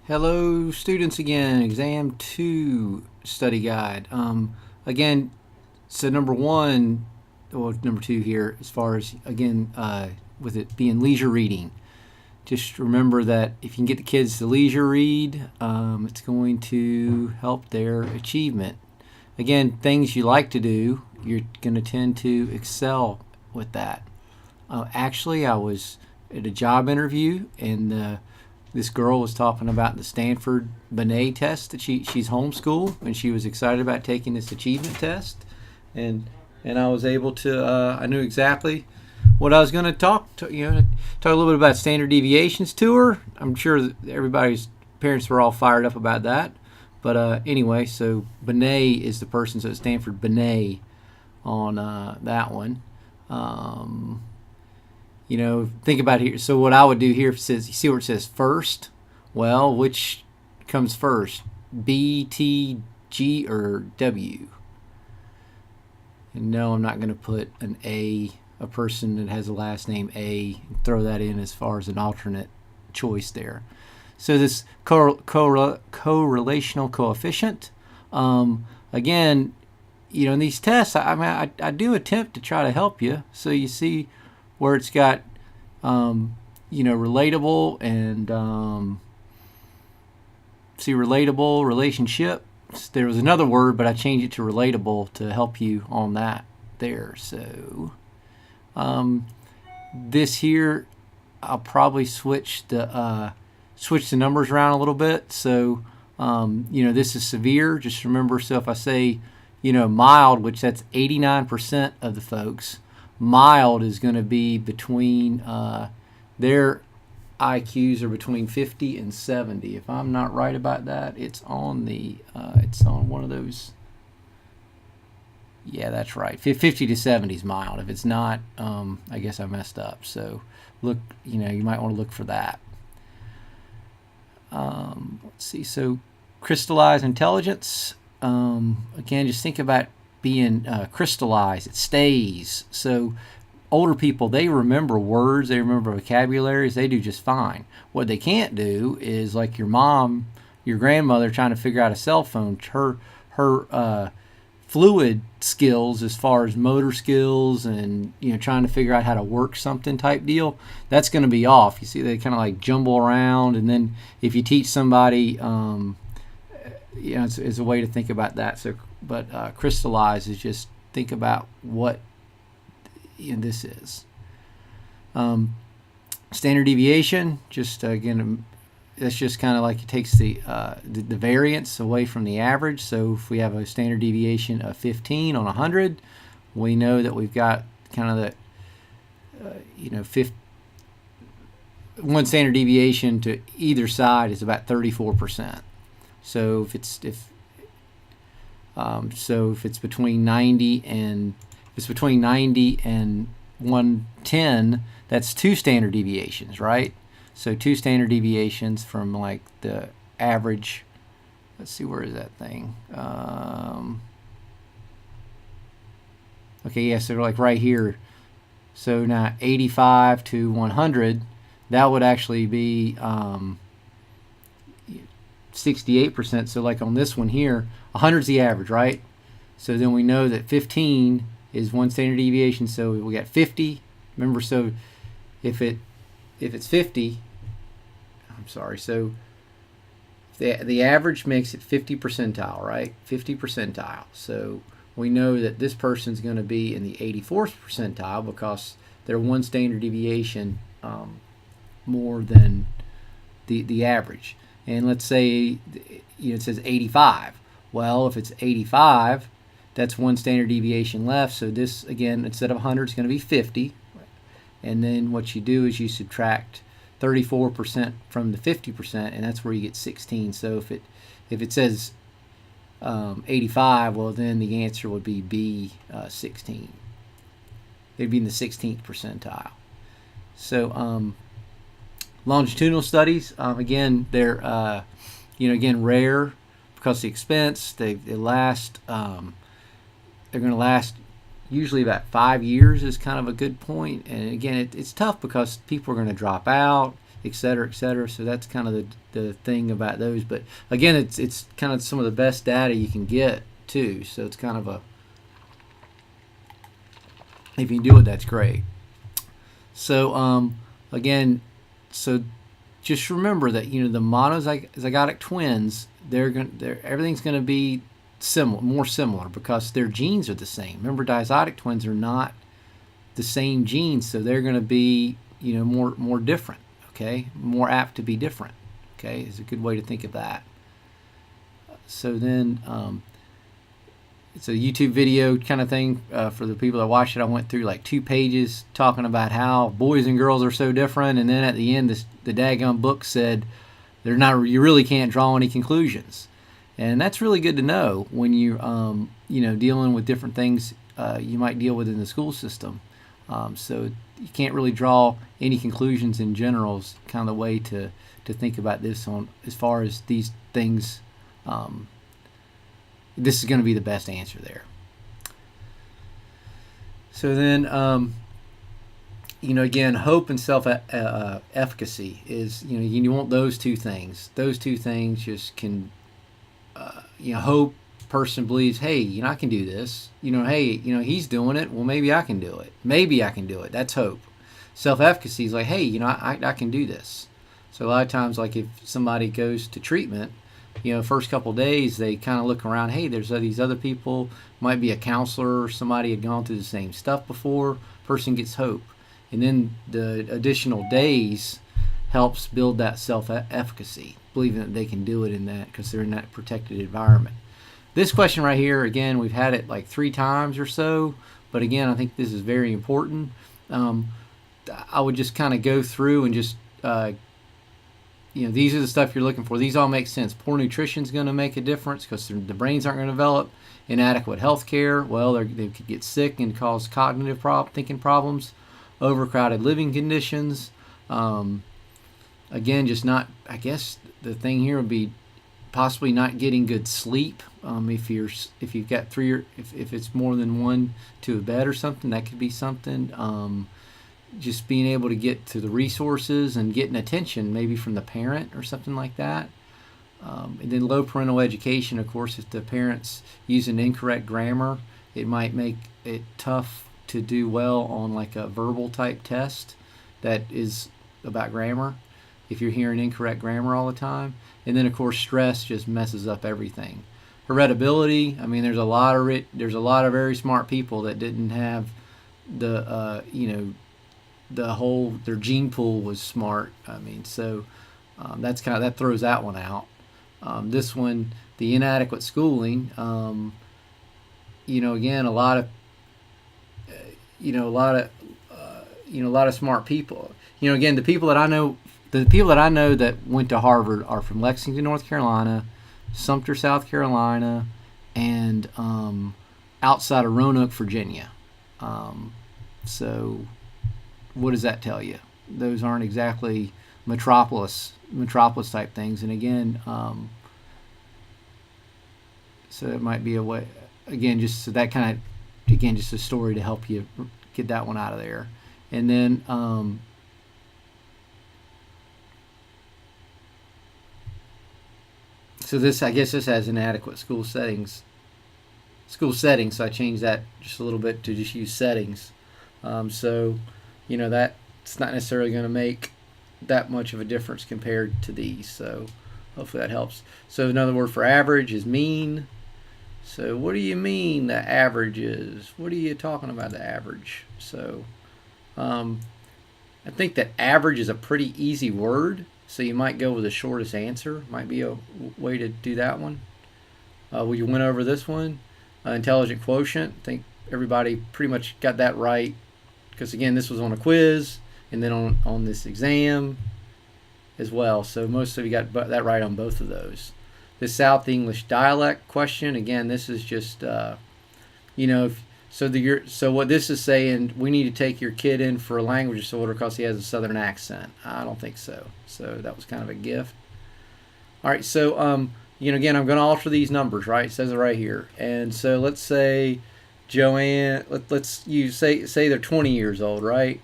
Hello, students again. Exam 2 study guide. Again, so number 1, or number 2 here, as far as, again, with it being leisure reading. Just remember that if you can get the kids to leisure read, it's going to help their achievement. Again, things you like to do, you're going to tend to excel with that. Actually, I was at a job interview, and this girl was talking about the Stanford Binet test that she's homeschooled, and she was excited about taking this achievement test, and I was able to I knew exactly what I was going to talk a little bit about standard deviations to her. I'm sure that everybody's parents were all fired up about that, but anyway, so Binet is the person, so it's Stanford Binet on that one. Think about here. So what I would do here, if it says, you see where it says first? Well, which comes first? B, T, G, or W? And no, I'm not going to put a person that has a last name A, and throw that in as far as an alternate choice there. So this correlational coefficient, again, in these tests, I do attempt to try to help you. So you see where it's got, relatable and relatable, relationship. There was another word, but I changed it to relatable to help you on that there. So this here, I'll probably switch the numbers around a little bit. So this is severe. Just remember, so if I say mild, which that's 89% of the folks, mild is going to be between their IQs are between 50 and 70. If I'm not right about that, it's on one of those. Yeah, that's right. 50 to 70 is mild. If it's not, I guess I messed up. So look, you might want to look for that. Let's see. So crystallized intelligence. Again, just think about being crystallized. It stays. So older people, they remember words, they remember vocabularies, they do just fine. What they can't do is like your mom, your grandmother trying to figure out a cell phone. Her fluid skills as far as motor skills and trying to figure out how to work something type deal, that's going to be off. You see, they kind of like jumble around, and then if you teach somebody, it's a way to think about that. So, but crystallize is just think about what this is. Standard deviation, just again, that's just kind of like it takes the variance away from the average. So if we have a standard deviation of 15 on 100, we know that we've got kind of one standard deviation to either side is about 34%. So if it's between 90 and 110, that's 2 standard deviations, right? So 2 standard deviations from like the average. Let's see, where is that thing? Okay, yeah, so like right here. So now 85 to 100, that would actually be 68%. So like on this one here, 100 is the average, right? So then we know that 15 is 1 standard deviation. So we got 50. Remember, so if it's 50, I'm sorry. So the average makes it 50 percentile, right? 50 percentile. So we know that this person's going to be in the 84th percentile because they're 1 standard deviation more than the average. And let's say it says 85. Well, if it's 85, that's 1 standard deviation left. So this, again, instead of 100, it's going to be 50. And then what you do is you subtract 34% from the 50%, and that's where you get 16. So if it says 85, well, then the answer would be B, 16. They'd be in the 16th percentile. So longitudinal studies, again, they're again rare because of the expense. They last. They're going to last usually about 5 years is kind of a good point. And again, it's tough because people are going to drop out. et cetera, et cetera. So that's kind of the thing about those. But again, it's kind of some of the best data you can get too. So it's kind of if you can do it, that's great. So again, so just remember that the monozygotic twins, everything's going to be more similar because their genes are the same. Remember, diazotic twins are not the same genes, so they're going to be more different. Okay, more apt to be different. Okay, is a good way to think of that. So then it's a YouTube video kind of thing for the people that watched it. I went through like 2 pages talking about how boys and girls are so different, and then at the end, the daggone book said you really can't draw any conclusions, and that's really good to know when you dealing with different things you might deal with in the school system. So you can't really draw any conclusions in general. Is kind of the way to think about this on as far as these things. This is going to be the best answer there. So then, again, hope and self-efficacy is, you want those 2 things. Those 2 things just can, hope, person believes, hey, I can do this. Hey, he's doing it. Well, maybe I can do it. Maybe I can do it. That's hope. Self-efficacy is like, hey, I can do this. So a lot of times, like if somebody goes to treatment, first couple of days, they kind of look around, hey, there's these other people, might be a counselor or somebody had gone through the same stuff before, person gets hope. And then the additional days helps build that self-efficacy, believing that they can do it in that because they're in that protected environment. This question right here, again, we've had it like 3 times or so, but again, I think this is very important. I would just kind of go through and just these are the stuff you're looking for. These all make sense. Poor nutrition is going to make a difference because the brains aren't going to develop. Inadequate health care, well, they could get sick and cause cognitive thinking problems. Overcrowded living conditions. Again, just not, I guess the thing here would be possibly not getting good sleep. If you've got 3 or if it's more than 1 to a bed or something, that could be something. Just being able to get to the resources and getting attention maybe from the parent or something like that. And then low parental education, of course, if the parents use an incorrect grammar, it might make it tough to do well on like a verbal type test that is about grammar if you're hearing incorrect grammar all the time. And then, of course, stress just messes up everything. Heritability, I mean, there's a lot of very smart people that didn't have the their gene pool was smart. I mean, so that throws that one out. This one, the inadequate schooling. Again, a lot of smart people. Again, the people that I know that went to Harvard are from Lexington, North Carolina, Sumter, South Carolina, and outside of Roanoke, Virginia. So what does that tell you? Those aren't exactly metropolis type things. And again, so it might be a way, again, just so that kind of, again, just a story to help you get that one out of there. And then so this, I guess this has inadequate school settings, so I changed that just a little bit to just use settings. So that's not necessarily going to make that much of a difference compared to these. So hopefully that helps. So another word for average is mean. So what do you mean the average is? What are you talking about the average? So I think that average is a pretty easy word. So you might go with the shortest answer. Might be a way to do that one. We went over this one. Intelligent quotient. I think everybody pretty much got that right. Because again, this was on a quiz and then on this exam as well. So most of you got that right on both of those. The South English dialect question, again, this is just, so what this is saying, we need to take your kid in for a language disorder because he has a Southern accent. I don't think so. So that was kind of a gift. All right, so, again, I'm going to alter these numbers, right? It says it right here. And so let's say Joanne, let's use say they're 20 years old, right?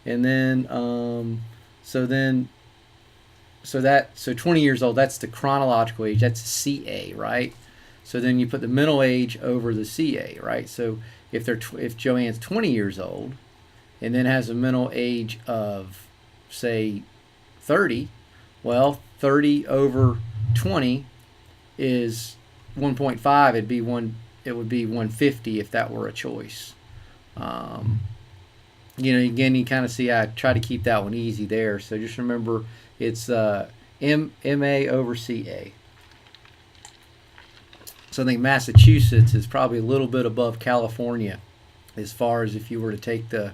And then so then so 20 years old, that's the chronological age, that's CA, right? So then you put the mental age over the CA, right? So if Joanne's 20 years old and then has a mental age of, say, 30, well, 30 over 20 is 1.5. It would be 150 if that were a choice. Again, you kind of see I try to keep that one easy there. So just remember it's MA over CA. So I think Massachusetts is probably a little bit above California as far as if you were to take I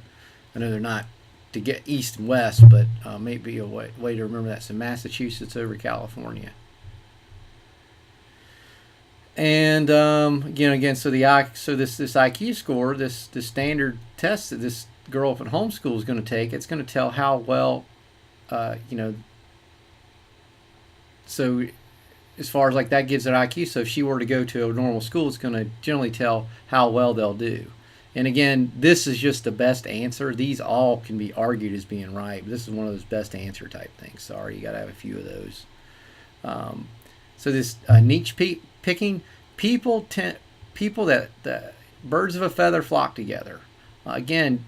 know they're not to get east and west, but maybe a way to remember that. So Massachusetts over California. And again, so this IQ score, this standard test that this girl up at homeschool is going to take, it's going to tell how well, so as far as like that gives an IQ. So if she were to go to a normal school, it's going to generally tell how well they'll do. And again, this is just the best answer. These all can be argued as being right, but this is one of those best answer type things. Sorry, you got to have a few of those. So this niche picking, people that birds of a feather flock together. Again,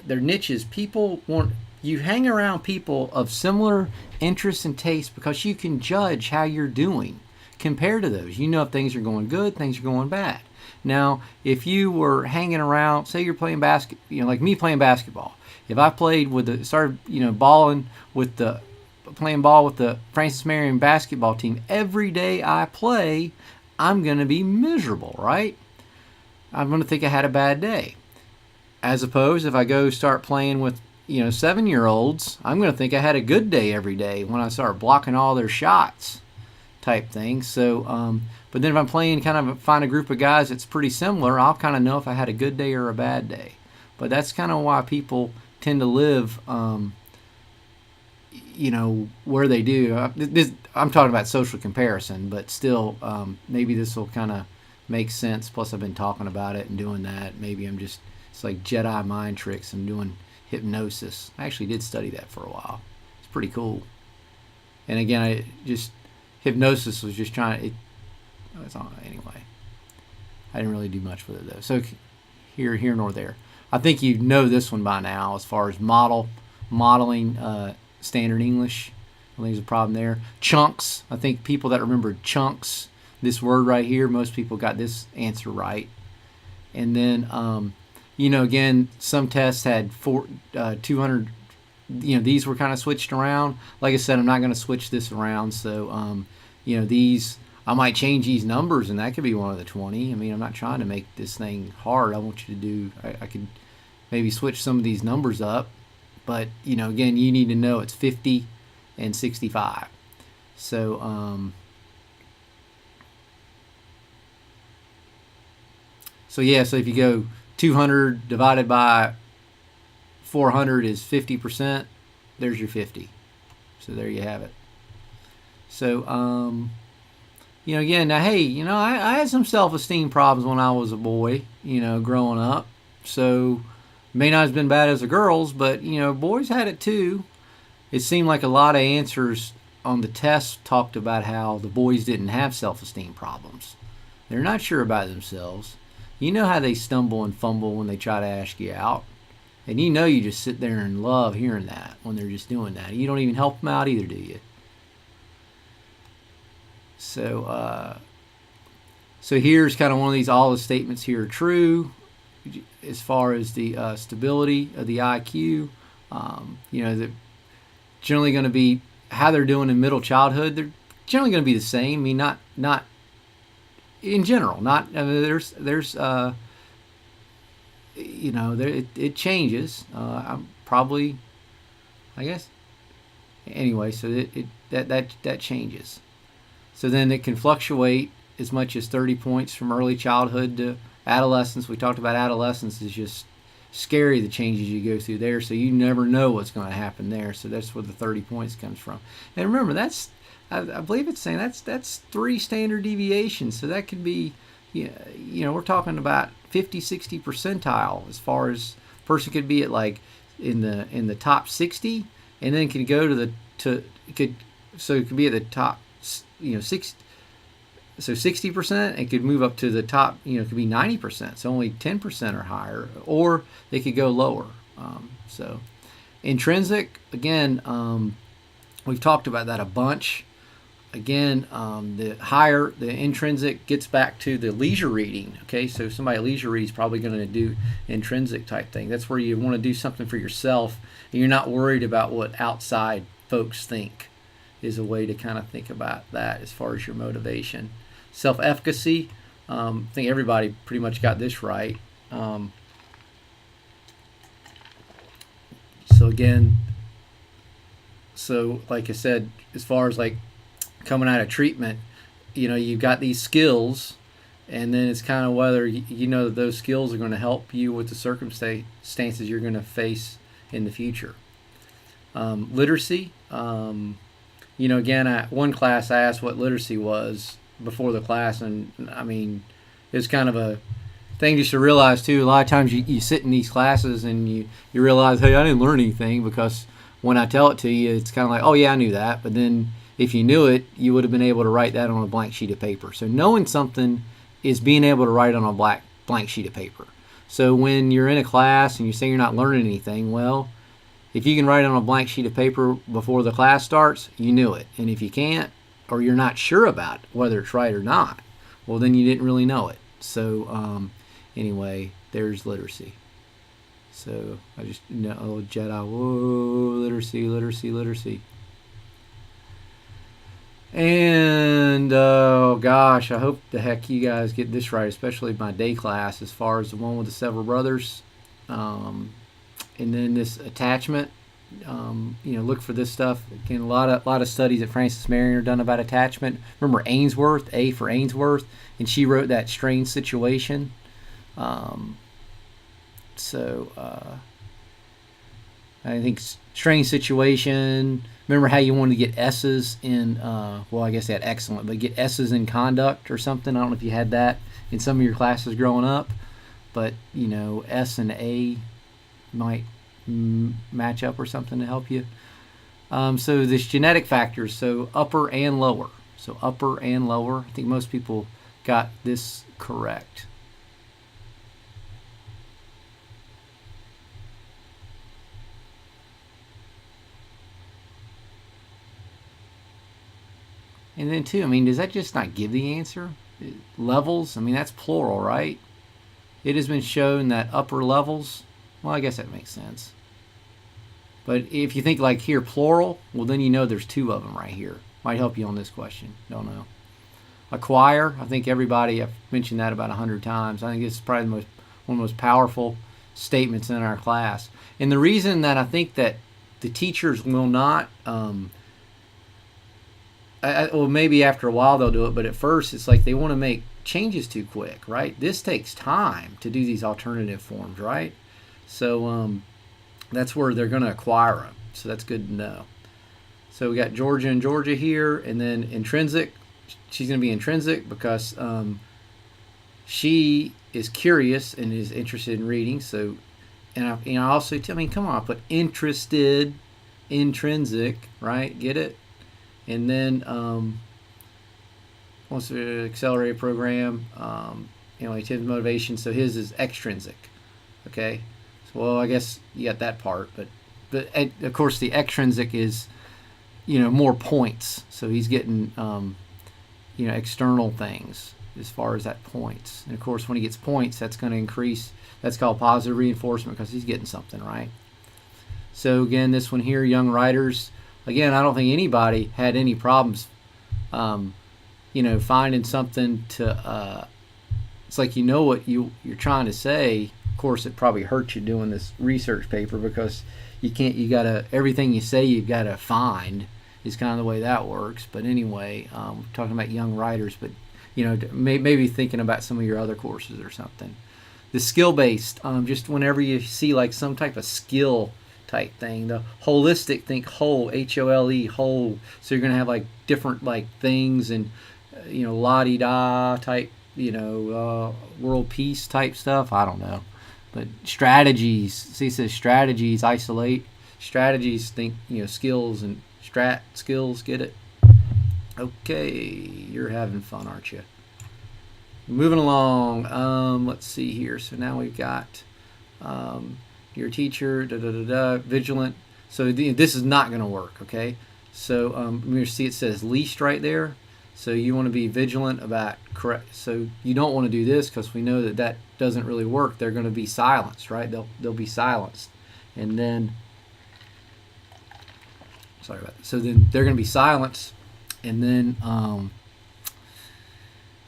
their niches. People want you hang around people of similar interests and tastes because you can judge how you're doing compared to those. You know if things are going good, things are going bad. Now, if you were hanging around, say you're playing like me playing basketball. If I played playing ball with the Francis Marion basketball team every day I play, I'm going to be miserable, right? I'm going to think I had a bad day. As opposed, if I go start playing with 7-year-olds, I'm going to think I had a good day every day when I start blocking all their shots type thing. So, but then if I'm playing find a group of guys that's pretty similar, I'll kind of know if I had a good day or a bad day. But that's kind of why people tend to live, where they do. I'm talking about social comparison, but still, maybe this will kind of make sense. Plus, I've been talking about it and doing that. Maybe it's like Jedi mind tricks. I'm doing hypnosis. I actually did study that for a while. It's pretty cool. And again, hypnosis was just trying. Anyway, I didn't really do much with it though. So here nor there. I think you know this one by now as far as modeling standard English. I think there's a problem there. Chunks. I think people that remember chunks, this word right here, most people got this answer right. And then, again, some tests had 200. These were kind of switched around. Like I said, I'm not going to switch this around. So, these, I might change these numbers, and that could be one of the 20. I mean, I'm not trying to make this thing hard. I want you to do, I could maybe switch some of these numbers up. But, again, you need to know it's 50 and 65. So, so if you go 200 divided by 400 is 50%, there's your 50. So there you have it. So, again, now, hey, I had some self-esteem problems when I was a boy, growing up. So may not have been bad as the girls, but, boys had it too. It seemed like a lot of answers on the test talked about how the boys didn't have self-esteem problems. They're not sure about themselves. You know how they stumble and fumble when they try to ask you out. And you just sit there and love hearing that when they're just doing that. You don't even help them out either, do you? So, here's kind of one of these, all the statements here are true as far as the stability of the IQ. They're generally going to be, how they're doing in middle childhood, they're generally going to be the same. I mean, not in general, it changes. I'm probably, I guess. Anyway, so that changes. So then it can fluctuate as much as 30 points from early childhood to adolescence. We talked about adolescence is just scary, the changes you go through there. So you never know what's going to happen there. So that's where the 30 points comes from. And remember, I believe it's saying that's 3 standard deviations. So that could be, we're talking about 50, 60 percentile as far as person could be at like in the top 60, and then could go could so it could be at the top, 60%. It could move up to the top, it could be 90%. So only 10% or higher, or they could go lower. So intrinsic, again, we've talked about that a bunch. Again, the higher the intrinsic gets back to the leisure reading. Okay, so if somebody leisure reads probably going to do intrinsic type thing. That's where you want to do something for yourself, and you're not worried about what outside folks think. Is a way to kind of think about that as far as your motivation. Self-efficacy, I think everybody pretty much got this right. So like I said, as far as like coming out of treatment, you've got these skills, and then it's kind of whether you know that those skills are going to help you with the circumstances you're going to face in the future. Literacy, again, one class I asked what literacy was before the class, and I mean, it's kind of a thing just to realize too. A lot of times you sit in these classes and you realize, hey, I didn't learn anything, because when I tell it to you, it's kind of like, oh yeah, I knew that, but then if you knew it, you would have been able to write that on a blank sheet of paper. So knowing something is being able to write on a blank sheet of paper. So when you're in a class and you say you're not learning anything, well, if you can write on a blank sheet of paper before the class starts, you knew it. And if you can't, or you're not sure about whether it's right or not, well, then you didn't really know it. So anyway, there's literacy. So I just, oh, Jedi, whoa, literacy. And oh gosh, I hope the heck you guys get this right, especially my day class, as far as the one with the several brothers. And then this attachment, look for this stuff. Again, a lot of studies that Frances Marion are done about attachment. Remember Ainsworth, A for Ainsworth, and she wrote that strange situation. I think strange situation. Remember how you wanted to get S's in, I guess they had excellent, but get S's in conduct or something. I don't know if you had that in some of your classes growing up, but, S and A might match up or something to help you. So this genetic factors, so upper and lower. I think most people got this correct. And then too, does that just not give the answer? Levels, that's plural, right? It has been shown that upper levels, well, I guess that makes sense. But if you think like here, plural, well, then there's two of them right here. Might help you on this question. Don't know. Acquire, I think everybody, I've mentioned that about 100 times. I think it's probably one of the most powerful statements in our class. And the reason that I think that the teachers will not, maybe after a while they'll do it, but at first it's like they want to make changes too quick, right? This takes time to do these alternative forms, right? So that's where they're going to acquire them. So that's good to know. So we got Georgia and Georgia here, and then intrinsic. She's going to be intrinsic because she is curious and is interested in reading. So, and I also tell come on, I put interested, intrinsic, right? Get it? And then wants to accelerated program, attends motivation. So his is extrinsic. Okay. So, well, I guess you got that part, but of course the extrinsic is, more points. So he's getting, external things as far as that points. And of course, when he gets points, that's going to increase. That's called positive reinforcement because he's getting something, right? So again, this one here, young writers. Again, I don't think anybody had any problems, finding something to. It's like what you're trying to say. Of course, it probably hurts you doing this research paper because you can't. You gotta everything you say you've got to find is kind of the way that works. But anyway, we're talking about young writers, but maybe thinking about some of your other courses or something. The skill-based, just whenever you see like some type of skill type thing. The holistic, think whole, H-O-L-E, whole. So you're going to have like different like things and, la-di-da type, world peace type stuff. I don't know. But strategies, see it says strategies, isolate. Strategies, think, skills and strat skills, get it? Okay, you're having fun, aren't you? Moving along. Let's see here. So now we've got your teacher, vigilant. So this is not going to work, okay? So you see it says least right there. So you want to be vigilant about correct. So you don't want to do this because we know that that doesn't really work. They're going to be silenced, right? They'll be silenced, and then sorry about that. So then they're going to be silenced, and then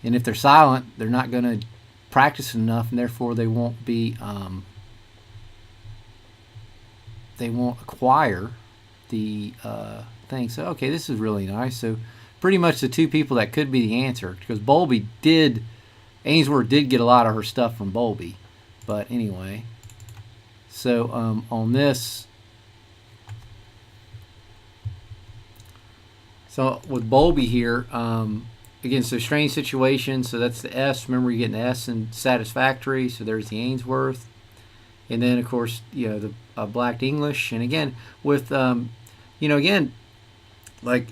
and if they're silent, they're not going to practice enough, and therefore they won't be they won't acquire the thing. So okay, this is really nice. So pretty much the two people that could be the answer, because Ainsworth did get a lot of her stuff from Bowlby. But anyway, so on this, so with Bowlby here, again, so strange situation, so that's the S. Remember, you're getting the S in satisfactory, so there's the Ainsworth. And then, of course, the Black English. And again, with, again, like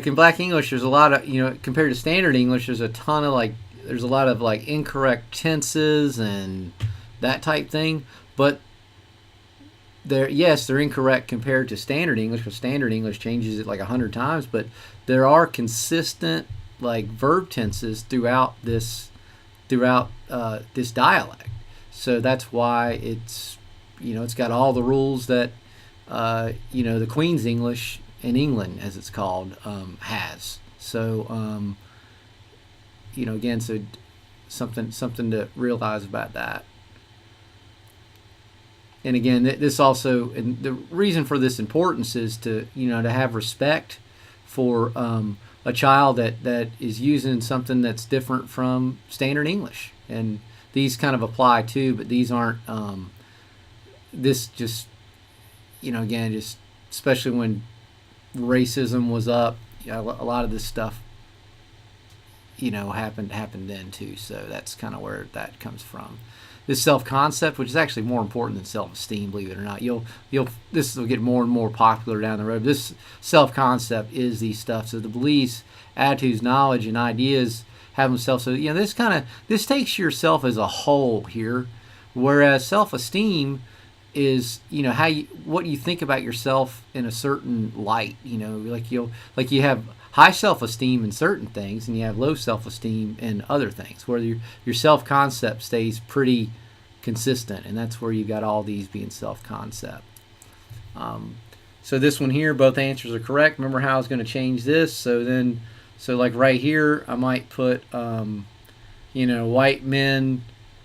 in Black English, there's a lot of, compared to Standard English, there's a lot of incorrect tenses and that type thing. But they're incorrect compared to Standard English, because Standard English changes it 100 times. But there are consistent verb tenses throughout this dialect. So that's why it's got all the rules that the Queen's English in England, as it's called, has. So again, so something to realize about that. And again, this also, and the reason for this importance is to have respect for a child that is using something that's different from Standard English. And these kind of apply too, but these aren't. This just, again, just especially when racism was up, a lot of this stuff, happened then too. So that's kind of where that comes from. This self-concept, which is actually more important than self-esteem, believe it or not. This will get more and more popular down the road. This self-concept is these stuff. So the beliefs, attitudes, knowledge, and ideas have themselves. So this takes yourself as a whole here, whereas self-esteem is what you think about yourself in a certain light. You have high self-esteem in certain things, and you have low self-esteem in other things, where your self-concept stays pretty consistent, and that's where you got all these being self-concept. So this one here, both answers are correct. Remember how I was going to change this? So right here, I might put, white men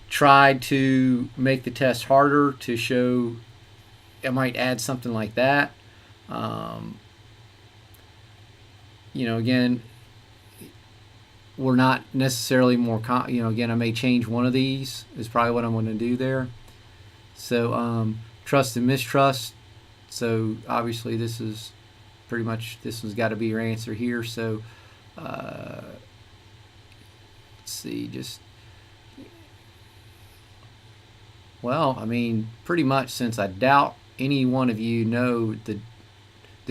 tried to make the test harder to show. I might add something like that. Again, we're not necessarily more. Again, I may change one of these. Is probably what I'm going to do there. So trust and mistrust. So obviously this is pretty much, this one's got to be your answer here. So let's see, pretty much, since I doubt any one of you know the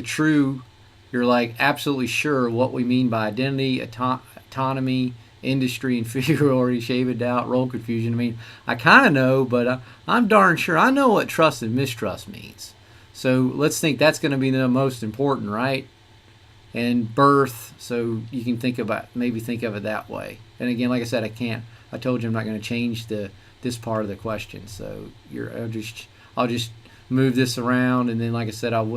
true, you're absolutely sure what we mean by identity, autonomy, industry, inferiority, shame and doubt, role confusion. I kind of know, but I'm darn sure I know what trust and mistrust means. So let's think that's going to be the most important, right? And birth, so you can think of it that way. And again, like I said, I told you I'm not going to change this part of the question. So I'll just move this around, and then like I said, I'm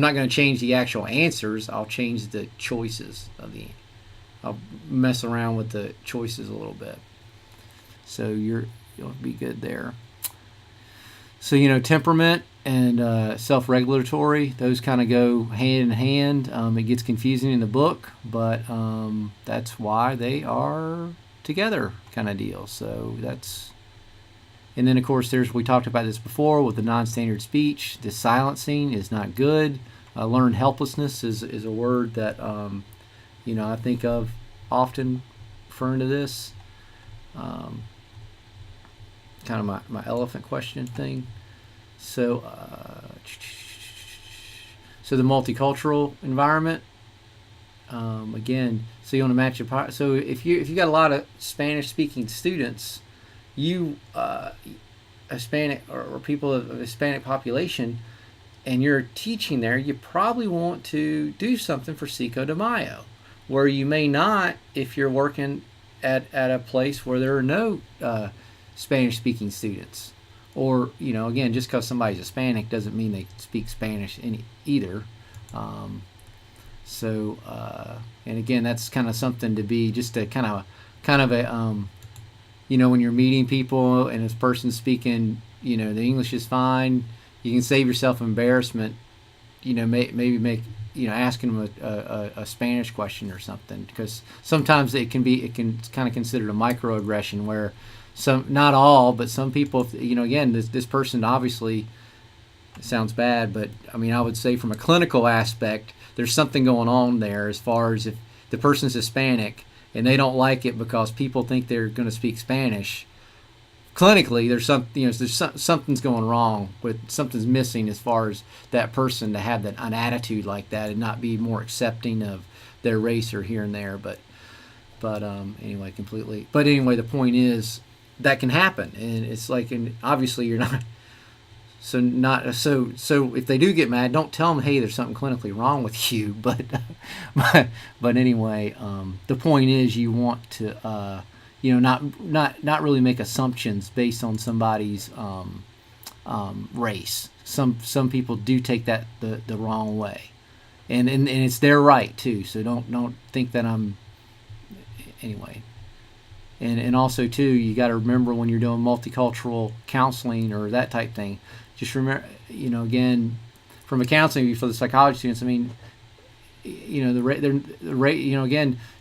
not going to change the actual answers. I'll change the choices I'll mess around with the choices a little bit. So you'll be good there. So temperament and self-regulatory, those kind of go hand in hand. It gets confusing in the book, but that's why they are together, kind of deal. So and then of course we talked about this before with the non-standard speech. The silencing is not good. Learned helplessness is a word that I think of often referring to this. Kind of my elephant question thing. So the multicultural environment. Again, so you want to match your. So if you got a lot of Spanish speaking students, you Hispanic or people of Hispanic population, and you're teaching there, you probably want to do something for Cinco de Mayo, where you may not if you're working at a place where there are no Spanish speaking students. Or, again, just because somebody's Hispanic doesn't mean they speak Spanish either. And again, that's kind of something to be just a kind of a, when you're meeting people and this person's speaking, the English is fine, you can save yourself embarrassment, maybe make, asking them a Spanish question or something, because sometimes it can kind of considered a microaggression where not all, but some people, again, this person obviously, it sounds bad, but I would say from a clinical aspect, there's something going on there as far as if the person's Hispanic and they don't like it because people think they're going to speak Spanish. Clinically, there's something's going wrong, something's missing as far as that person to have an attitude like that and not be more accepting of their race or here and there. But anyway, completely. But anyway, the point is that can happen, and it's like, and obviously you're not. So if they do get mad, don't tell them, hey, there's something clinically wrong with you. But anyway, the point is you want to not really make assumptions based on somebody's race. Some people do take that the wrong way, and it's their right too. So don't think that I'm anyway. And also too, you got to remember when you're doing multicultural counseling or that type thing, just remember, again, from a counseling for the psychology students, again,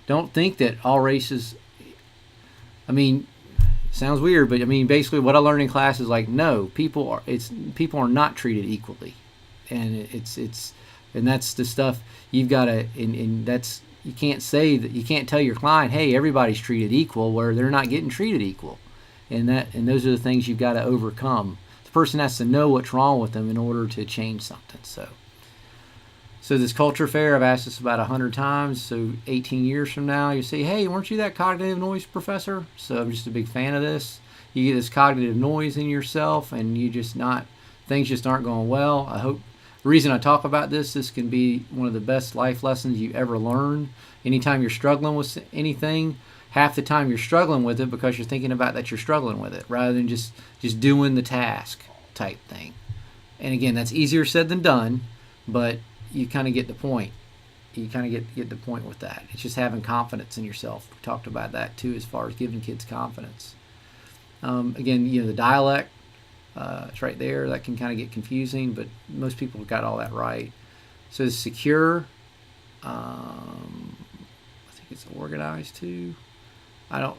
don't think that all races. Sounds weird, but basically what I learned in class is like, no, people are not treated equally, and and that's the stuff you've got to, and that's. You can't say that. You can't tell your client, "Hey, everybody's treated equal," where they're not getting treated equal, and those are the things you've got to overcome. The person has to know what's wrong with them in order to change something. So this culture fair, I've asked this about 100 times. So 18 years from now, you say, "Hey, weren't you that cognitive noise professor?" So I'm just a big fan of this. You get this cognitive noise in yourself, and things just aren't going well. I hope. The reason I talk about this can be one of the best life lessons you ever learn. Anytime you're struggling with anything, half the time you're struggling with it because you're thinking about that you're struggling with it rather than just doing the task type thing. And again, that's easier said than done, but you kind of get the point. You kind of get the point with that. It's just having confidence in yourself. We talked about that too as far as giving kids confidence. Again, the dialect. It's right there. That can kind of get confusing, but most people have got all that right. So it's secure. I think it's organized too. I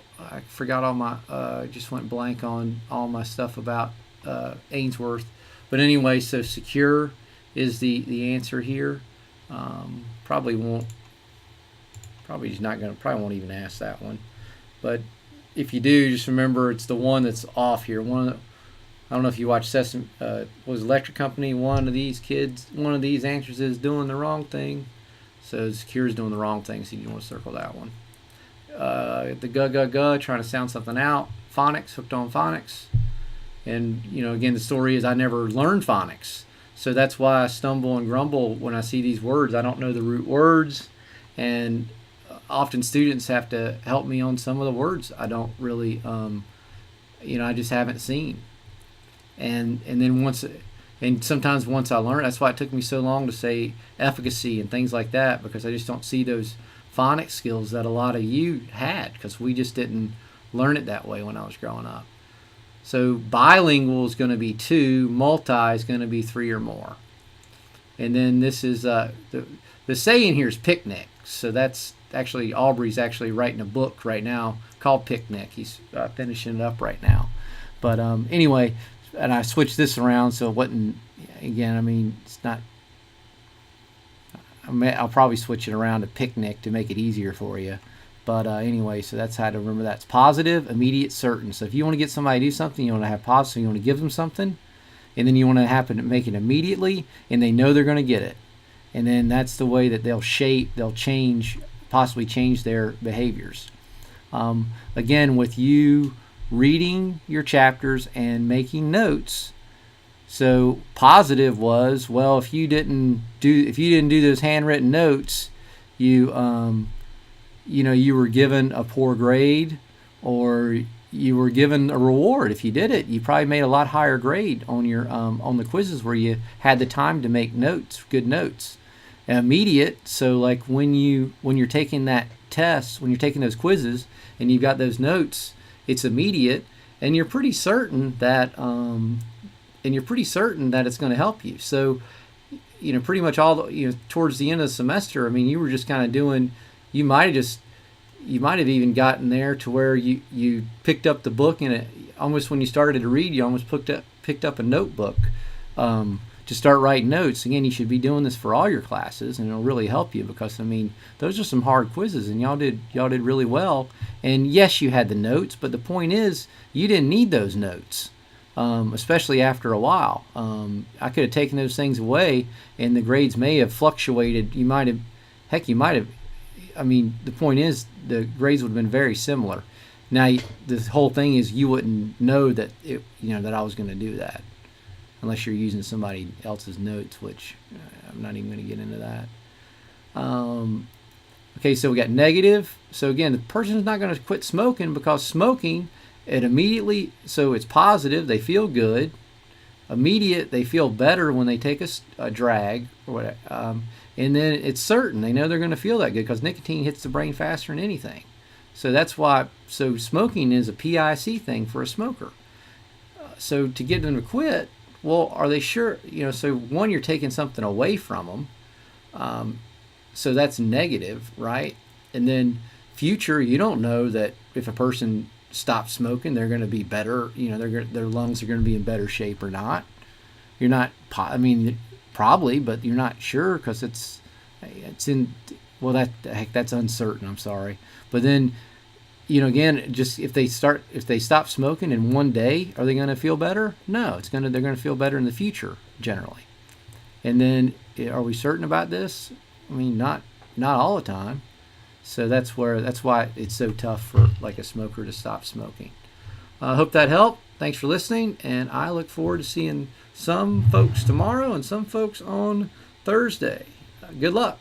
forgot all my. Just went blank on all my stuff about Ainsworth. But anyway, so secure is the answer here. Probably won't. Probably won't even ask that one. But if you do, just remember it's the one that's off here. I don't know if you watch Sesame, was Electric Company. One of these answers is doing the wrong thing. So secure is doing the wrong thing, so you want to circle that one. The ga, trying to sound something out. Phonics, hooked on phonics. And, again, the story is I never learned phonics. So that's why I stumble and grumble when I see these words. I don't know the root words. And often students have to help me on some of the words I don't really, I just haven't seen. And then sometimes once I learn, that's why it took me so long to say efficacy and things like that, because I just don't see those phonics skills that a lot of you had, because we just didn't learn it that way when I was growing up. So bilingual is going to be 2, multi is going to be 3 or more. And then this is the saying here is picnic. So that's actually Aubrey's actually writing a book right now called Picnic. He's finishing it up right now. But anyway. And I switched this around so it wasn't, again, it's not, I'll probably switch it around to picnic to make it easier for you. But anyway, so that's how to remember that. It's positive, immediate, certain. So if you want to get somebody to do something, you want to have positive, you want to give them something, and then you want to happen to make it immediately, and they know they're going to get it. and then that's the way that they'll change, possibly change their behaviors. Again, with you reading your chapters and making notes. So positive was, well, if you didn't do those handwritten notes, you were given a poor grade, or you were given a reward. If you did it, you probably made a lot higher grade on your on the quizzes where you had the time to make notes, good notes. Immediate, so like when you're taking that test, when you're taking those quizzes and you've got those notes, it's immediate, and you're pretty certain that it's going to help you. So, pretty much towards the end of the semester, I mean, you were just kind of doing. You might have even gotten there to where you picked up the book, and almost when you started to read, you almost picked up a notebook to start writing notes. Again, you should be doing this for all your classes, and it'll really help you, because I mean, those are some hard quizzes, and y'all did really well. And yes, you had the notes, but the point is, you didn't need those notes, especially after a while. I could have taken those things away, and the grades may have fluctuated. You might have. I mean, the point is, the grades would have been very similar. Now, the whole thing is, you wouldn't know that that I was going to do that, unless you're using somebody else's notes, which I'm not even going to get into that. Okay, so we got negative. So again, the person's not going to quit smoking, because smoking, so it's positive, they feel good. Immediate, they feel better when they take a drag or whatever. And then it's certain, they know they're going to feel that good, because nicotine hits the brain faster than anything. So that's why, so smoking is a PIC thing for a smoker. So to get them to quit, well, are they sure? So one, you're taking something away from them. So that's negative, right? And then future, you don't know that if a person stops smoking, they're going to be better. Their lungs are going to be in better shape or not. You're not. I mean, probably, but you're not sure, because it's in. Well, that's uncertain. I'm sorry, but then, again, just if they stop smoking in one day, are they going to feel better? No, they're going to feel better in the future generally. And then, are we certain about this? I mean, not all the time. So that's why it's so tough for like a smoker to stop smoking. I hope that helped. Thanks for listening, and I look forward to seeing some folks tomorrow and some folks on Thursday. Good luck.